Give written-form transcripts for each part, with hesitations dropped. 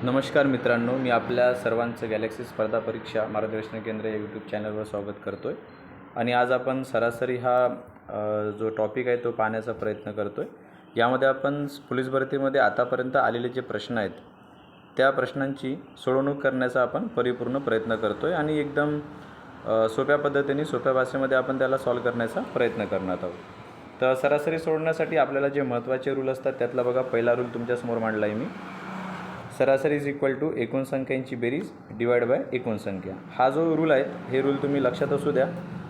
नमस्कार मित्रांनो, मी आपल्या सर्वांचं गॅलेक्सी स्पर्धा परीक्षा मार्गदर्शन केंद्र या यूट्यूब चॅनलवर स्वागत करतो आहे. आणि आज आपण सरासरी हा जो टॉपिक आहे तो पाहण्याचा प्रयत्न करतो आहे. यामध्ये आपण पोलीस भरतीमध्ये आतापर्यंत आलेले जे प्रश्न आहेत त्या प्रश्नांची सोडवणूक करण्याचा आपण परिपूर्ण प्रयत्न करतो आहे आणि एकदम सोप्या पद्धतीने सोप्या भाषेमध्ये आपण त्याला सॉल्व करण्याचा प्रयत्न करणार आहोत. तर सरासरी सोडवण्यासाठी आपल्याला जे महत्त्वाचे रूल असतात त्यातला बघा पहिला रूल तुमच्यासमोर मांडला आहे मी. सरासरी इज इक्वल टू एकूण संख्यांची बेरीज डिवाइड बाय एकूण संख्या. हा जो रूल आहे हे रूल तुम्ही लक्षात असू द्या,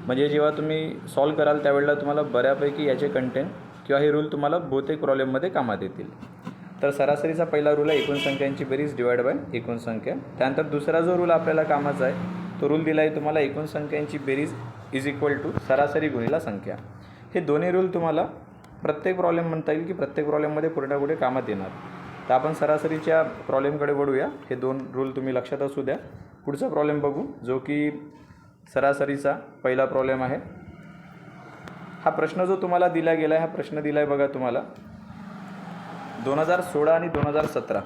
म्हणजे जेव्हा तुम्ही सॉल्व कराल त्यावेळेला तुम्हाला बऱ्यापैकी याचे कंटेंट किंवा हे रूल तुम्हाला बहुतेक प्रॉब्लेममध्ये कामात येतील. तर सरासरीचा पहिला रूल आहे एकूण संख्यांची बेरीज डिवाइड बाय एकूण संख्या. त्यानंतर दुसरा जो रूल आपल्याला कामाचा आहे तो रूल दिला आहे तुम्हाला एकूण संख्यांची बेरीज इज इक्वल टू सरासरी गुणिला संख्या. हे दोन्ही रूल तुम्हाला प्रत्येक प्रॉब्लेम म्हणता येईल की प्रत्येक प्रॉब्लेममध्ये पुढे पुढे कामात येणार. तर आपण सरासरीच्या प्रॉब्लेमकडे वळूया. हे दोन रूल तुम्ही लक्षात असू द्या. पुढचा प्रॉब्लेम बघू जो की सरासरीचा पहिला प्रॉब्लेम आहे. हा प्रश्न जो तुम्हाला दिला गेला आहे, हा प्रश्न दिला आहे बघा तुम्हाला 2016 आणि 2017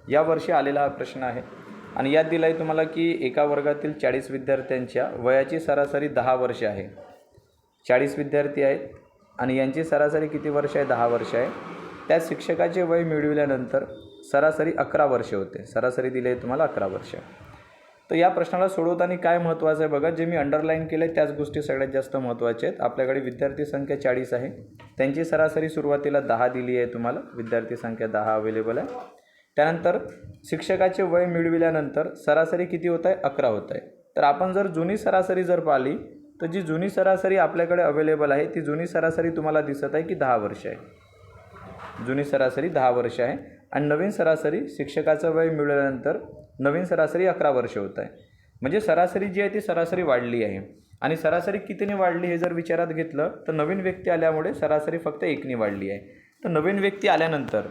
या वर्षी आलेला हा प्रश्न आहे. आणि यात दिला आहे तुम्हाला की एका वर्गातील 40 विद्यार्थ्यांच्या वयाची सरासरी 10 वर्षे आहे. 40 विद्यार्थी आहेत आणि यांची सरासरी किती वर्ष आहे? 10 वर्ष आहे. त्या शिक्षकाचे वय मिळविल्यानंतर सरासरी 11 वर्षे होते. सरासरी दिली आहे तुम्हाला 11 वर्ष. तर या प्रश्नाला सोडवताना काय महत्त्वाचं आहे बघा, जे मी अंडरलाईन केले त्याच गोष्टी सगळ्यात जास्त महत्त्वाच्या आहेत. आपल्याकडे विद्यार्थी संख्या 40 आहे, त्यांची सरासरी सुरुवातीला 10 दिली आहे तुम्हाला. विद्यार्थी संख्या 10 अवेलेबल आहे. त्यानंतर शिक्षकाचे वय मिळविल्यानंतर सरासरी किती होत आहे? 11 होत आहे. तर आपण जर जुनी सरासरी जर पाहिली तर जी जुनी सरासरी आपल्याकडे अवेलेबल आहे ती जुनी सरासरी तुम्हाला दिसत आहे की 10 वर्ष आहे. जुनी सरासरी 10 वर्ष आहे आणि नवीन सरासरी शिक्षकाचं वय मिळाल्यानंतर नवीन सरासरी 11 वर्ष होत आहे. म्हणजे सरासरी जी आहे ती सरासरी वाढली आहे. आणि सरासरी कितीने वाढली हे जर विचारात घेतलं तर नवीन व्यक्ती आल्यामुळे सरासरी फक्त 1ने वाढली आहे. तर नवीन व्यक्ती आल्यानंतर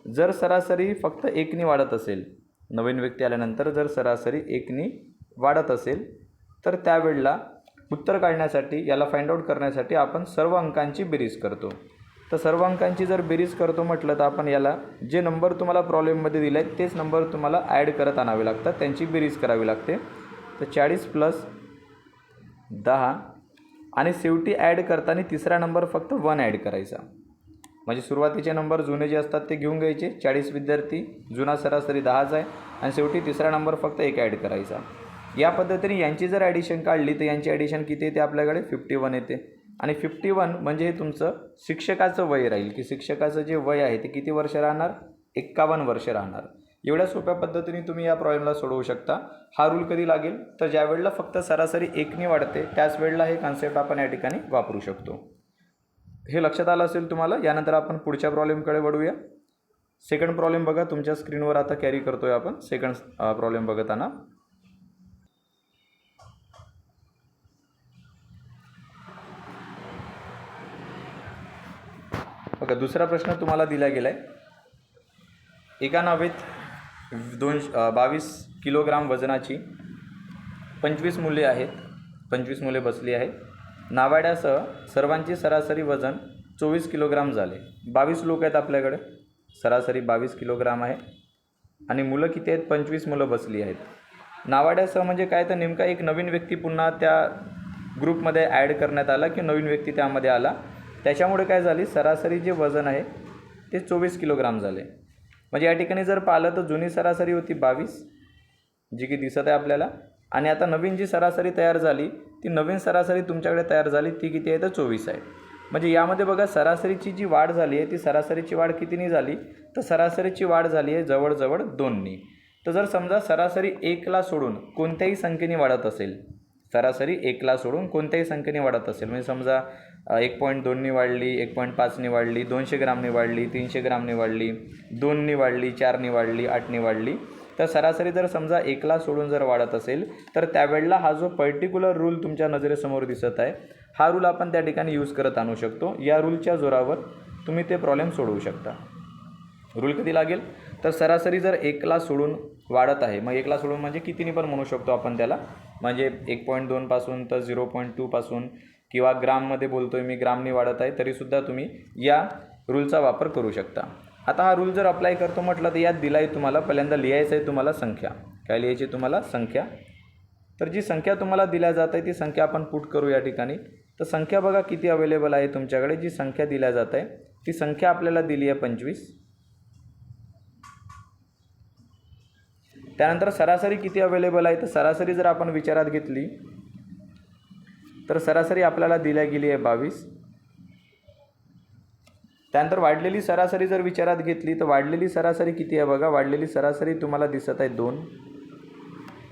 जर सरासरी फक्त 1ने वाढत असेल, नवीन व्यक्ती आल्यानंतर जर सरासरी 1ने वाढत असेल तर त्यावेळेला उत्तर काढण्यासाठी, याला फाइंड आउट करण्यासाठी आपण सर्व अंकांची बेरीज करतो. तर सर्व अंकांची जर बेरीज करतो म्हटलं तर आपण याला जे नंबर तुम्हाला प्रॉब्लेममध्ये दिले आहेत तेच नंबर तुम्हाला ॲड करत आणावे लागतात, त्यांची बेरीज करावी लागते. तर 40 + 10 आणि शेवटी ॲड करताना तिसरा नंबर फक्त 1 ॲड करायचा. म्हणजे सुरुवातीचे नंबर जुने जे असतात ते घेऊन घ्यायचे. 40 विद्यार्थी, जुना सरासरी 10च आहे आणि शेवटी तिसरा नंबर फक्त 1 ॲड करायचा. या पद्धतीने यांची जर ॲडिशन काढली तर यांची ॲडिशन किती येते आपल्याकडे? 51 येते. आणि 51 म्हणजे हे तुमचं शिक्षकाचं वय राहील की शिक्षकाचं जे वय आहे ते किती वर्ष राहणार? 51 वर्ष राहणार. एवढ्या सोप्या पद्धतीने तुम्ही या प्रॉब्लेमला सोडवू शकता. हा रूल कधी लागेल तर ज्या वेळेला फक्त सरासरी 1ने वाढते त्याच वेळेला हे कॉन्सेप्ट आपण या ठिकाणी वापरू शकतो. हे लक्षात आलं असेल तुम्हाला. यानंतर आपण पुढच्या प्रॉब्लेमकडे वळूया. सेकंड प्रॉब्लेम बघा तुमच्या स्क्रीनवर आता कॅरी करतोय आपण. सेकंड प्रॉब्लेम बघताना बघा दुसरा प्रश्न तुम्हाला दिला गेला आहे. एका नावेत 22 किलोग्राम वजनाची 25 मुले आहेत. 25 मुले बसली आहेत. नावाड्यासह सर्वांची सरासरी वजन 24 किलोग्राम झाले. 22 लोक आहेत आपल्याकडे, सरासरी 22 किलोग्राम आहे आणि मुलं किती आहेत? 25 मुलं बसली आहेत. नावाड्यासह म्हणजे काय तर नेमका एक नवीन व्यक्ती पुन्हा त्या ग्रुपमध्ये ॲड करण्यात आला की नवीन व्यक्ती त्यामध्ये आला. त्याच्यामुळे काय झाली, सरासरी जे वजन आहे ते 24 किलोग्राम झाले. म्हणजे या ठिकाणी जर पाहिलं तर जुनी सरासरी होती 22 जी की दिसत आहे आपल्याला, आणि आता नवीन जी सरासरी तयार झाली ती नवीन सरासरी तुमच्याकडे तयार झाली ती किती आहे तर 24 आहे. म्हणजे यामध्ये बघा सरासरीची जी वाढ झाली आहे ती सरासरीची वाढ कितीने झाली तर सरासरीची वाढ झाली आहे जवळजवळ 2ने. तर जर समजा सरासरी 1ला सोडून कोणत्याही संख्येने वाढत असेल, सरासरी 1ला सोडून कोणत्याही संख्येने वाढत असेल, म्हणजे समजा 1.2ने वाढली, 1.5ने वाढली, 200 ग्रामने वाढली, 300 ग्रामने वाढली, 2ने वाढली, 4ने वाढली, 8ने वाढली, तर सरासरी जर समजा 1ला सोडून जर वाढत असेल तर त्यावेळेला हा जो पर्टिक्युलर रूल तुमच्या नजरेसमोर दिसत आहे हा रूल आपण त्या ठिकाणी यूज करत आणू शकतो. या रूलच्या जोरावर तुम्ही ते प्रॉब्लेम सोडवू शकता. रूल कधी लागेल तर सरासरी जर 1ला सोडून वाढत आहे, मग 1ला सोडून म्हणजे कितीने पण म्हणू शकतो आपण त्याला, म्हणजे 1.2 पासून तर 0.2 पासून किंवा ग्राममध्ये बोलतोय मी, ग्रामने वाढत आहे तरीसुद्धा तुम्ही या रूलचा वापर करू शकता. आता हा रूल जर अप्लाय करतो म्हटलं तर यात दिला आहे तुम्हाला, पहिल्यांदा लिहायचं आहे तुम्हाला संख्या. काय लिहायची तुम्हाला? संख्या. तर जी संख्या तुम्हाला दिल्या जात आहे ती संख्या आपण पुट करू या ठिकाणी. तर संख्या बघा किती अवेलेबल आहे तुमच्याकडे. जी संख्या दिल्या जात आहे ती संख्या आपल्याला दिली आहे 25. त्यानंतर सरासरी किती अवेलेबल आहे, तर सरासरी जर आपण विचारात घेतली तर सरासरी आपल्याला दिल्या गेली आहे 22. त्यानंतर वाढलेली सरासरी जर विचारात घेतली तर वाढलेली सरासरी किती आहे बघा. वाढलेली सरासरी तुम्हाला दिसत आहे 2.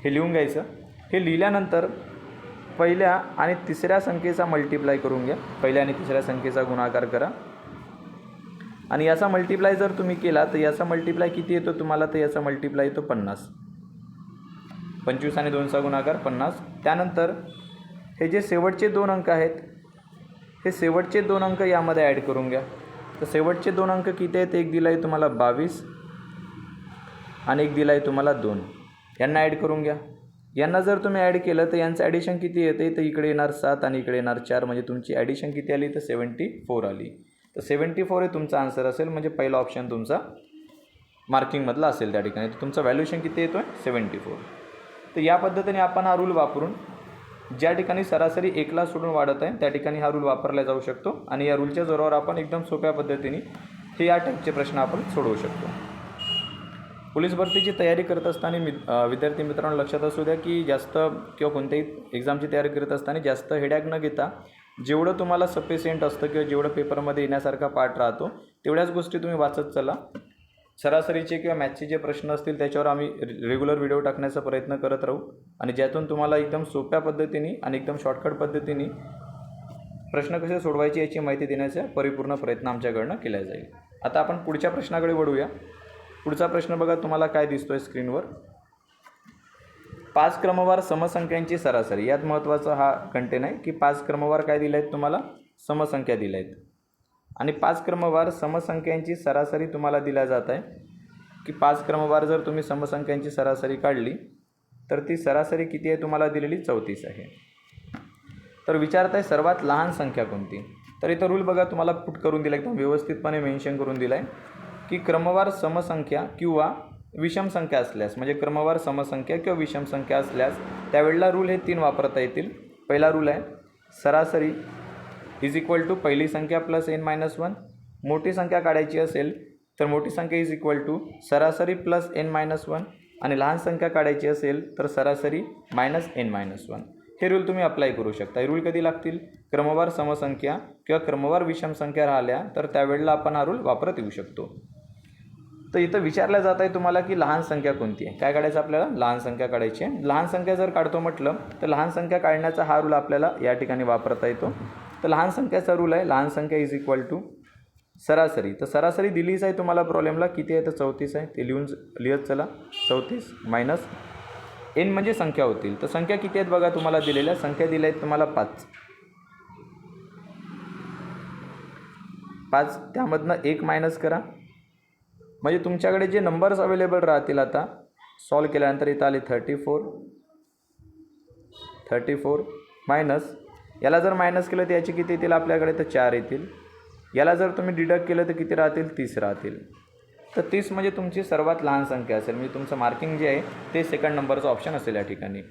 हे लिहून घ्यायचं. हे लिहिल्यानंतर पहिल्या आणि तिसऱ्या संख्येचा मल्टिप्लाय करून घ्या. पहिल्या आणि तिसऱ्या संख्येचा गुणाकार करा आणि याचा मल्टिप्लाय जर तुम्ही केला तर याचा मल्टिप्लाय किती येतो तुम्हाला, तर याचा मल्टिप्लाय येतो 50. 25 आणि 2चा गुणाकार 50. त्यानंतर हे जे शेवटचे 2 अंक आहेत हे शेवटचे 2 अंक यामध्ये ॲड करून घ्या. तर शेवटचे 2 अंक किती आहेत, एक दिला आहे तुम्हाला 22 आणि एक दिला आहे तुम्हाला 2. यांना ॲड करून घ्या. यांना जर तुम्ही ॲड केलं तर यांचं ॲडिशन किती येते, तर इकडे येणार 7 आणि इकडे येणार 4, म्हणजे तुमची ॲडिशन किती आली, तर 74 आली. तर 74 हे तुमचा आन्सर असेल, म्हणजे पहिला ऑप्शन तुमचा मार्किंगमधला असेल त्या ठिकाणी. तर तुमचं व्हॅल्युएशन किती येतो आहे, 74. तर या पद्धतीने आपण हा रूल वापरून ज्या ठिकाणी सरासरी 1ला सोडून वाढत आहे त्या ठिकाणी हा रूल वापरला जाऊ शकतो आणि या रूलच्या जोरावर आपण एकदम सोप्या पद्धतीने हे या टाईपचे प्रश्न आपण सोडवू शकतो. पोलीस भरतीची तयारी करत असताना विद्यार्थी मित्रांनो लक्षात असू द्या की जास्त किंवा कोणत्याही एक्झामची तयारी करत असताना जास्त हेडॅक न घेता जेवढं तुम्हाला सफिशियंट असतं किंवा जेवढं पेपरमध्ये येण्यासारखा पार्ट राहतो तेवढ्याच गोष्टी तुम्ही वाचत चला. सरासरीचे किंवा मॅथ्सचे जे प्रश्न असतील त्याच्यावर आम्ही रेग्युलर व्हिडिओ टाकण्याचा प्रयत्न करत राहू आणि ज्यातून तुम्हाला एकदम सोप्या पद्धतीने आणि एकदम शॉर्टकट पद्धतीने प्रश्न कसे सोडवायचे याची माहिती देण्याचा परिपूर्ण प्रयत्न आमच्याकडनं केला जाईल. आता आपण पुढच्या प्रश्नाकडे वळूया. पुढचा प्रश्न बघा तुम्हाला काय दिसतोय स्क्रीनवर. 5 क्रमवार समसंख्यांची सरासरी. यात महत्त्वाचा हा कंटेन आहे की 5 क्रमवार काय दिले आहेत तुम्हाला, समसंख्या दिल्या आहेत आणि 5 क्रमवार समसंख्यांची सरासरी तुम्हाला दिल्या जात आहे की 5 क्रमवार जर तुम्ही समसंख्यांची सरासरी काढली तर ती सरासरी किती आहे तुम्हाला दिलेली 34 आहे. तर विचारत आहे सर्वात लहान संख्या कोणती. तर इथं रूल बघा तुम्हाला पुट करून दिला, एकदम व्यवस्थितपणे मेन्शन करून दिला आहे की क्रमवार समसंख्या किंवा विषम संख्या असल्यास, म्हणजे क्रमवार समसंख्या किंवा विषम संख्या असल्यास त्यावेळेला रूल हे 3 वापरता येतील. पहिला रूल आहे सरासरी इज इक्वल टू पहिली संख्या प्लस n-1. मोठी संख्या काढायची असेल तर मोठी संख्या इज इक्वल टू सरासरी प्लस n-1 आणि लहान संख्या काढायची असेल तर सरासरी मायनस n-1. हे रूल तुम्ही अप्लाय करू शकता. हे रूल कधी लागतील, क्रमवार समसंख्या किंवा क्रमवार विषम संख्या राहिल्या तर त्यावेळेला आपण हा रूल वापरत येऊ शकतो. तर इथं विचारलं जात आहे तुम्हाला की लहान संख्या कोणती आहे. काय काढायचं आपल्याला, लहान संख्या काढायची आहे. लहान संख्या जर काढतो म्हटलं तर लहान संख्या काढण्याचा हा रूल आपल्याला या ठिकाणी वापरता येतो. तर लहान संख्याचा रूल आहे लहान संख्या इज इक्वल टू सरासरी. तर सरासरी दिलीच आहे तुम्हाला प्रॉब्लेमला, किती आहे तर 34 आहे. ते लिहत चला. 34 मायनस n म्हणजे संख्या होतील. तर संख्या किती आहेत बघा तुम्हाला दिलेल्या, संख्या दिल्या आहेत तुम्हाला 5. त्यामधनं 1 मायनस करा, म्हणजे तुमच्याकडे जे नंबर्स अवेलेबल राहतील आता सॉल्व केल्यानंतर इथं आले 34 मायनस याला जर मायनस केलं तर याचे किती येतील आपल्याकडे, तर 4 येतील. याला जर तुम्ही डिडक्ट केलं तर किती राहतील, 30 राहतील. तर 30 म्हणजे तुमची सर्वात लहान संख्या असेल, म्हणजे तुमचं मार्किंग जे आहे ते सेकंड नंबरचं ऑप्शन असेल या ठिकाणी.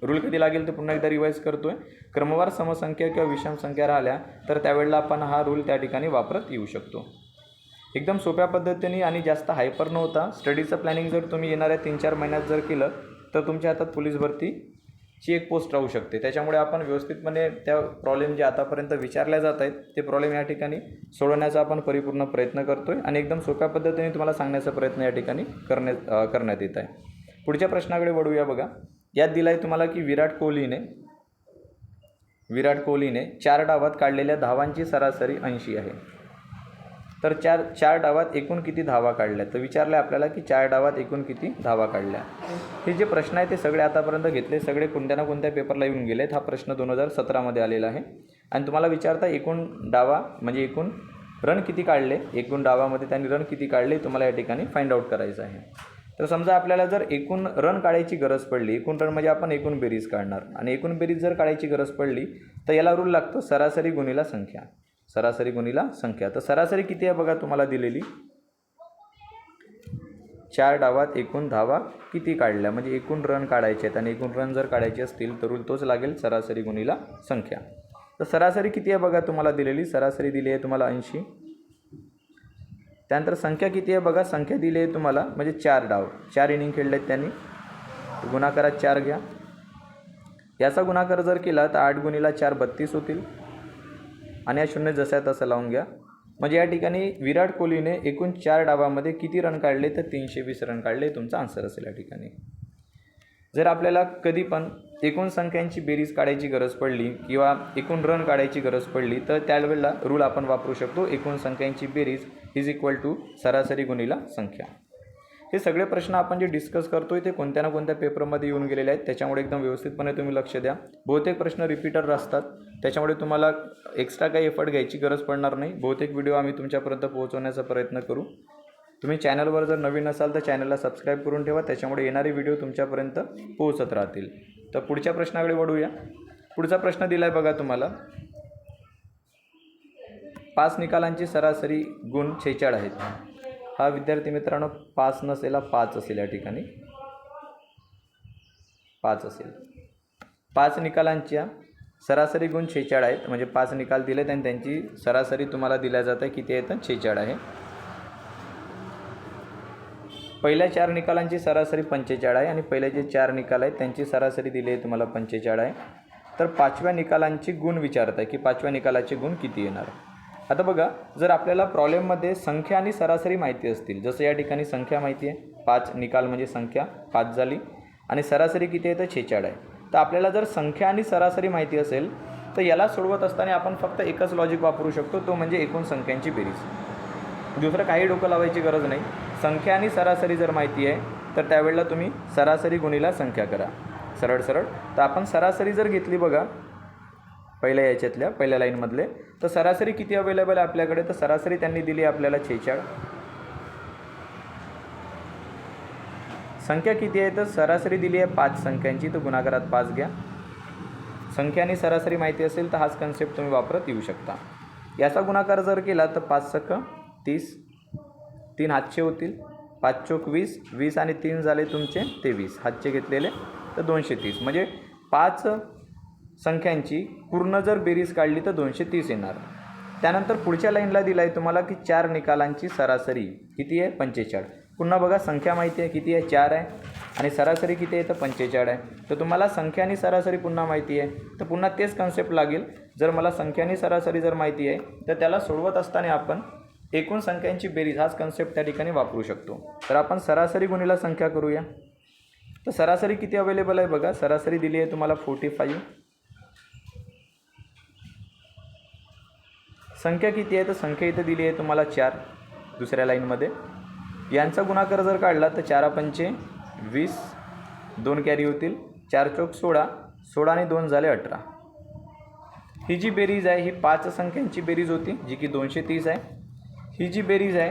रूल कधी लागेल तर पुन्हा एकदा रिवाईज करतो आहे. क्रमवार समसंख्या किंवा विषम संख्या राहिल्या तर त्यावेळेला आपण हा रूल त्या ठिकाणी वापरत येऊ शकतो. एकदम सोप्या पद्धतीने आणि जास्त हायपर न होता स्टडीचं प्लॅनिंग जर तुम्ही येणाऱ्या 3-4 महिन्यात जर केलं तर तुमच्या हातात पोलीस भरतीची एक पोस्ट राहू शकते. त्याच्यामुळे आपण व्यवस्थितपणे त्या प्रॉब्लेम जे आतापर्यंत विचारल्या जात आहेत ते प्रॉब्लेम या ठिकाणी सोडवण्याचा आपण परिपूर्ण प्रयत्न करतो आहे आणि एकदम सोप्या पद्धतीने तुम्हाला सांगण्याचा प्रयत्न या ठिकाणी करण्यात येत आहे. पुढच्या प्रश्नाकडे वळूया बघा. यात दिला आहे तुम्हाला की विराट कोहलीने 4 डावात काढलेल्या धावांची सरासरी 80 आहे. तर चार डावात एकूण किती धावा काढल्या, तर विचारलं आहे आपल्याला की 4 डावात एकूण किती धावा काढल्या. हे जे प्रश्न आहे ते सगळे आतापर्यंत घेतले, सगळे कोणत्या ना कोणत्या पेपरला येऊन गेले आहेत. हा प्रश्न 2017मध्ये आलेला आहे आणि तुम्हाला विचारता एकूण डावा म्हणजे एकूण रन किती काढले, एकूण डावामध्ये त्यांनी रन किती काढले तुम्हाला या ठिकाणी फाइंड आउट करायचं आहे. तर समजा आपल्याला जर एकूण रन काढायची गरज पडली, एकूण रन म्हणजे आपण एकूण बेरीज काढणार आणि एकूण बेरीज जर काढायची गरज पडली तर याला रूल लागतो सरासरी गुणिला संख्या. सरासरी गुणिला संख्या. तर सरासरी किती आहे बघा तुम्हाला दिलेली. 4 डावात एकूण धावा किती काढल्या, म्हणजे एकूण रन काढायचे आहेत आणि एकूण रन जर काढायचे असतील तर रूल तोच लागेल, सरासरी गुणिला संख्या. तर सरासरी किती आहे बघा तुम्हाला दिलेली. सरासरी दिली आहे तुम्हाला 80. त्यानंतर संख्या किती आहे बघा. संख्या दिली आहे तुम्हाला म्हणजे 4 डाव, 4 इनिंग खेळले आहेत त्यांनी. गुणाकारात 4 घ्या. याचा गुणाकार जर केला तर 8 गुणिला 4 32 होतील आणि या शून्य जसा तसं लावून घ्या. म्हणजे या ठिकाणी विराट कोहलीने एकूण 4 डावामध्ये किती रन काढले तर 320 रन काढले. तुमचा आन्सर असेल या ठिकाणी. जर आपल्याला कधी पण एकूण संख्यांची बेरीज काढायची गरज पडली किंवा एकूण रन काढायची गरज पडली तर त्यावेळेला रूल आपण वापरू शकतो, एकूण संख्यांची बेरीज इज इक्वल टू सरासरी गुणिला संख्या. हे सगळे प्रश्न आपण जे डिस्कस करतोय ते कोणत्या ना कोणत्या पेपरमध्ये येऊन गेलेले आहेत, त्याच्यामुळे एकदम व्यवस्थितपणे तुम्ही लक्ष द्या. बहुतेक प्रश्न रिपीटर असतात, त्याच्यामुळे तुम्हाला एक्स्ट्रा काही एफर्ट घ्यायची गरज पडणार नाही. बहुतेक व्हिडिओ आम्ही तुमच्यापर्यंत पोहोचवण्याचा प्रयत्न करू. तुम्ही चॅनलवर जर नवीन असाल तर चॅनलला सबस्क्राईब करून ठेवा, त्याच्यामुळे येणारे व्हिडिओ तुमच्यापर्यंत पोहोचत राहतील. तर पुढच्या प्रश्नाकडे वळूया. पुढचा प्रश्न दिला आहे बघा तुम्हाला. 5 निकालांची सरासरी गुण 46 आहेत. हा विद्यार्थी मित्रांनो 5 नसेल, 5 असेल या ठिकाणी. 5 असेल. 5 निकालांच्या सरासरी गुण 46 आहेत, म्हणजे 5 निकाल दिलेत आणि त्यांची सरासरी तुम्हाला दिल्या जात आहे. किती आहे तर 46 आहे. पहिल्या 4 निकालांची सरासरी 45 आहे आणि पहिले जे 4 निकाल आहेत त्यांची सरासरी दिली आहे तुम्हाला 45 आहे. तर 5व्या निकालांची गुण विचारत आहे की 5व्या निकालाचे गुण किती येणार. आता बघा, जर आपल्याला प्रॉब्लेममध्ये संख्या आणि सरासरी माहिती असतील, जसं या ठिकाणी संख्या माहिती आहे, 5 निकाल म्हणजे संख्या 5 झाली आणि सरासरी किती आहे तर 46 आहे. तर आपल्याला जर संख्या आणि सरासरी माहिती असेल तर याला सोडवत असताना आपण फक्त एकच लॉजिक वापरू शकतो, तो म्हणजे एकूण संख्यांची बेरीज. दुसरं काही डोकं लावायची गरज नाही. संख्या आणि सरासरी जर माहिती आहे तर त्यावेळेला तुम्ही सरासरी गुणिला संख्या करा, सरळ सरळ. तर आपण सरासरी जर घेतली बघा पहिल्या याच्यातल्या पहिल्या लाईनमधले, तर सरासरी किती अवेलेबल आहे आपल्याकडे, तर सरासरी त्यांनी दिली आपल्याला 46. संख्या किती आहे तर सरासरी दिली आहे 5 संख्यांची, तर गुणाकारात 5 घ्या. संख्या आणि सरासरी माहिती असेल तर हाच कन्सेप्ट तुम्ही वापरत येऊ शकता. याचा गुणाकार जर केला तर 5 सक 30, 3 हातचे होतील, 5 चोक 20, 20 आणि 3 झाले तुमचे 23, हातचे घेतलेले तर 230. म्हणजे 5 संख्यांची पूर्ण जर बेरीज काढली तर 230 येणार. त्यानंतर पुढच्या लाईनला दिला आहे तुम्हाला की 4 निकालांची सरासरी किती आहे 45. पुन्हा बघा संख्या माहिती आहे किती आहे 4 आहे आणि सरासरी किती आहे तर 45 आहे. तर तुम्हाला संख्या आणि सरासरी पुन्हा माहिती आहे, तर पुन्हा तेच कन्सेप्ट लागेल. जर मला संख्या आणि सरासरी जर माहिती आहे तर त्याला सोडवत असताना आपण एकूण संख्यांची बेरीज हाच कन्सेप्ट त्या ठिकाणी वापरू शकतो. तर आपण सरासरी गुणिला संख्या करूया. तर सरासरी किती अवेलेबल आहे बघा. सरासरी दिली आहे तुम्हाला 45. संख्या किती आहे तर संख्या इथं दिली आहे तुम्हाला 4 दुसऱ्या लाईनमध्ये. यांचा गुणाकार जर काढला तर 4 पंचे 20, 2 कॅरी होतील, 4 चौक 16, 16 आणि 2 झाले 18. ही जी बेरीज आहे ही 5 संख्यांची बेरीज होती जी की 230 आहे. ही जी बेरीज आहे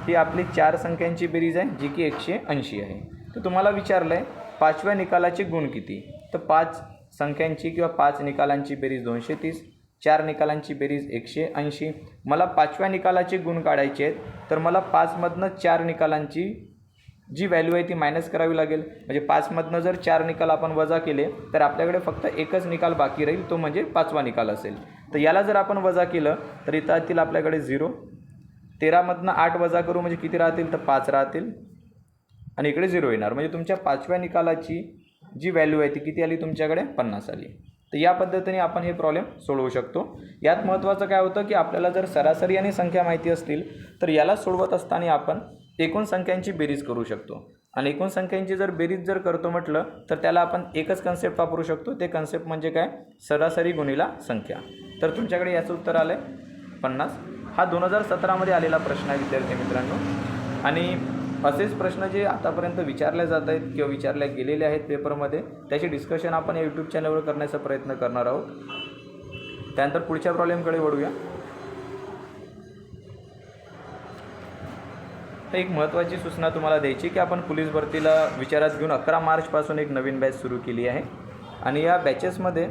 ही आपली 4 संख्यांची बेरीज आहे जी की 180 आहे. तर तुम्हाला विचारलं आहे 5व्या निकालाचे गुण किती. तर 5 संख्यांची किंवा 5 निकालांची बेरीज 230, 4 निकालांची बेरीज 180. मला 5व्या निकालाचे गुण काढायचे आहेत, तर मला 5मधनं 4 निकालांची जी व्हॅल्यू आहे ती मायनस करावी लागेल. म्हणजे 5मधनं जर 4 निकाल आपण वजा केले तर आपल्याकडे फक्त एकच निकाल बाकी राहील, तो म्हणजे 5वा निकाल असेल. तर याला जर आपण वजा केलं तर इथं येतील आपल्याकडे 0. 13मधनं 8 वजा करू म्हणजे किती राहतील तर 5 राहतील आणि इकडे 0 येणार. म्हणजे तुमच्या 5व्या निकालाची जी व्हॅल्यू आहे ती किती आली तुमच्याकडे 50 आली. तर या पद्धतीने आपण हे प्रॉब्लेम सोडवू शकतो. यात महत्त्वाचं काय होतं की आपल्याला जर सरासरी आणि संख्या माहिती असतील तर याला सोडवत असताना आपण एकूण संख्यांची बेरीज करू शकतो. आणि एकूण संख्यांची जर बेरीज जर करतो म्हटलं तर त्याला आपण एकच कन्सेप्ट वापरू शकतो. ते कन्सेप्ट म्हणजे काय, सरासरी गुणिला संख्या. तर तुमच्याकडे याचं उत्तर आलं आहे 50. हा 2017मध्ये आलेला प्रश्न आहे विद्यार्थी मित्रांनो. आणि असेच प्रश्न जे आतापर्यंत विचारले जात आहेत किंवा विचारले गेलेले आहेत पेपरमध्ये, त्याचे डिस्कशन आपण या यूट्यूब चॅनलवर करण्याचा प्रयत्न करणार आहोत. त्यानंतर पुढच्या प्रॉब्लेमकडे वळूया. एक महत्त्वाची सूचना तुम्हाला द्यायची की आपण पोलीस भरतीला विचारात घेऊन 11 मार्चपासून एक नवीन बॅच सुरू केली आहे. आणि या बॅचेसमध्ये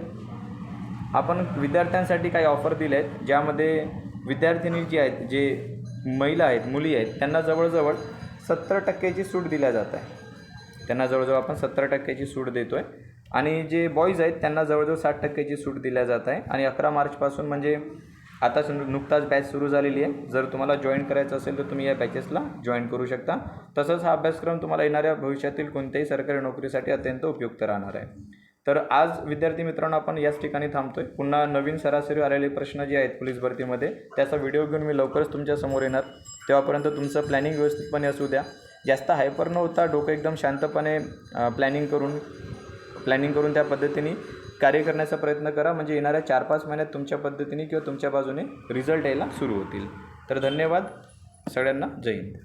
आपण विद्यार्थ्यांसाठी काही ऑफर दिले आहेत, ज्यामध्ये विद्यार्थिनी जी आहेत, जे महिला आहेत, मुली आहेत, त्यांना जवळजवळ 70% सूट दिल्या जात आहे. त्यांना जवळजवळ आपण 70% सूट देतो आहे. आणि जे बॉईज आहेत त्यांना जवळजवळ 60% सूट दिल्या जात आहे. आणि 11 मार्चपासून म्हणजे आता नुकताच बॅच सुरू झालेली आहे. जर तुम्हाला जॉईन करायचं असेल तर तुम्ही या बॅचेसला जॉईन करू शकता. तसंच हा अभ्यासक्रम तुम्हाला येणाऱ्या भविष्यातील कोणत्याही सरकारी नोकरीसाठी अत्यंत उपयुक्त राहणार आहे. तर आज विद्यार्थी मित्रांनो आपण याच ठिकाणी थांबतो आहे. पुन्हा नवीन सरासरी आलेले प्रश्न जे आहेत पोलीस भरतीमध्ये त्याचा व्हिडिओ घेऊन मी लवकरच तुमच्यासमोर येणार. तेव्हापर्यंत तुमचं प्लॅनिंग व्यवस्थितपणे असू द्या. जास्त हायपर न होता डोकं एकदम शांतपणे प्लॅनिंग करून त्या पद्धतीने कार्य करण्याचा प्रयत्न करा. म्हणजे येणाऱ्या 4-5 महिन्यात तुमच्या पद्धतीने किंवा तुमच्या बाजूने रिझल्ट यायला सुरू होतील. तर धन्यवाद सगळ्यांना. जय हिंद.